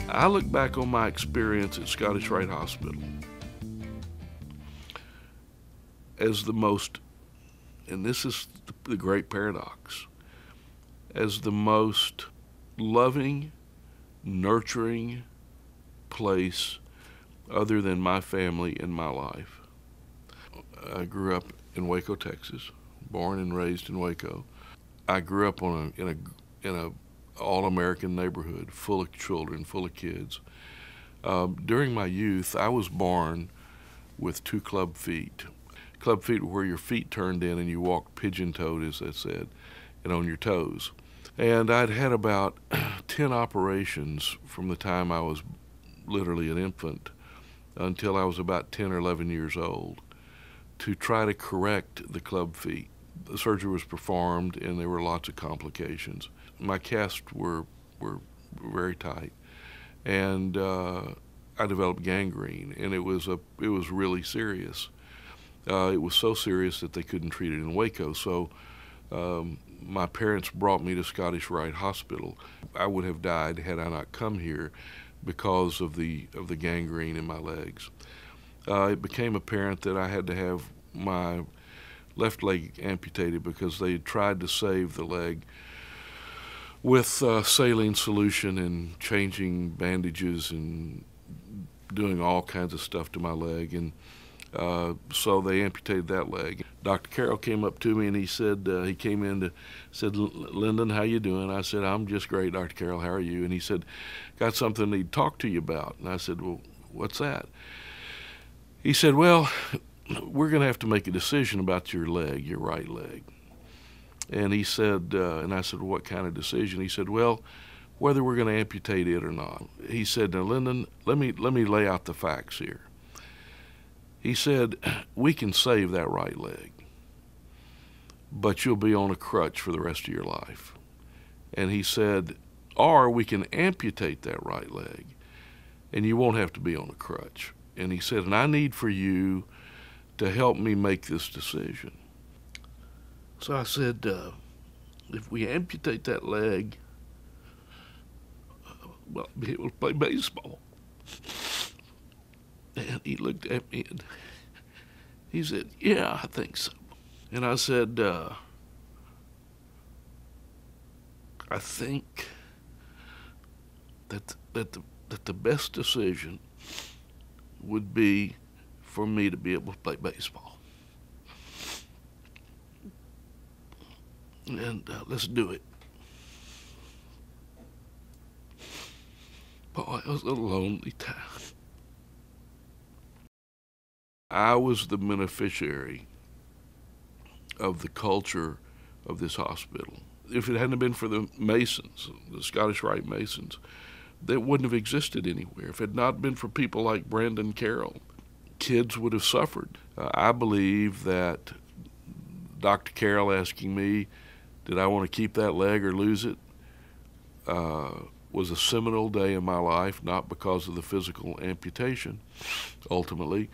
I look back on my experience at Scottish Rite Hospital as the most, and this is the great paradox, as the most loving, nurturing place other than my family in my life. I grew up in Waco, Texas, born and raised in Waco. I grew up in a all-American neighborhood full of children, full of kids. During my youth, I was born with 2 club feet. Club feet were where your feet turned in and you walked pigeon-toed, as they said, and on your toes. And I'd had about 10 operations from the time I was literally an infant until I was about 10 or 11 years old to try to correct the club feet. The surgery was performed and there were lots of complications. My casts were very tight, and I developed gangrene, and it was really serious. It was so serious that they couldn't treat it in Waco. So my parents brought me to Scottish Rite Hospital. I would have died had I not come here because of the gangrene in my legs. It became apparent that I had to have my left leg amputated because they tried to save the leg with saline solution and changing bandages and doing all kinds of stuff to my leg. And so they amputated that leg. Dr. Carroll came up to me and he said, he came in to, said, "Lyndon, how you doing?" I said, "I'm just great, Dr. Carroll, how are you?" And he said, "Got something I need to talk to you about." And I said, "Well, what's that?" He said, "Well, we're going to have to make a decision about your leg, your right leg." And he said, and I said, "Well, what kind of decision?" He said, "Well, whether we're going to amputate it or not." He said, "Now, Lyndon, let me lay out the facts here." He said, "We can save that right leg, but you'll be on a crutch for the rest of your life." And he said, "Or we can amputate that right leg, and you won't have to be on a crutch." And he said, "And I need for you to help me make this decision." So I said, "If we amputate that leg, well, I'll be able to play baseball." And he looked at me and he said, "Yeah, I think so." And I said, "I think that the best decision would be for me to be able to play baseball. And let's do it." Boy, it was a lonely time. I was the beneficiary of the culture of this hospital. If it hadn't been for the Masons, the Scottish Rite Masons, that wouldn't have existed anywhere. If it had not been for people like Brandon Carroll, kids would have suffered. I believe that Dr. Carroll asking me, did I want to keep that leg or lose it, was a seminal day in my life, not because of the physical amputation, ultimately,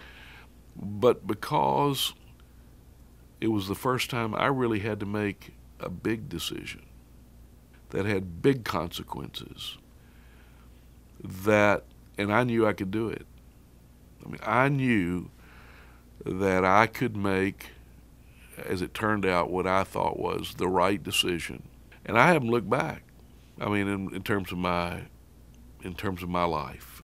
but because it was the first time I really had to make a big decision that had big consequences, and I knew I could do it. I mean, I knew that I could make, as it turned out, what I thought was the right decision. And I haven't looked back. I mean, in terms of my life.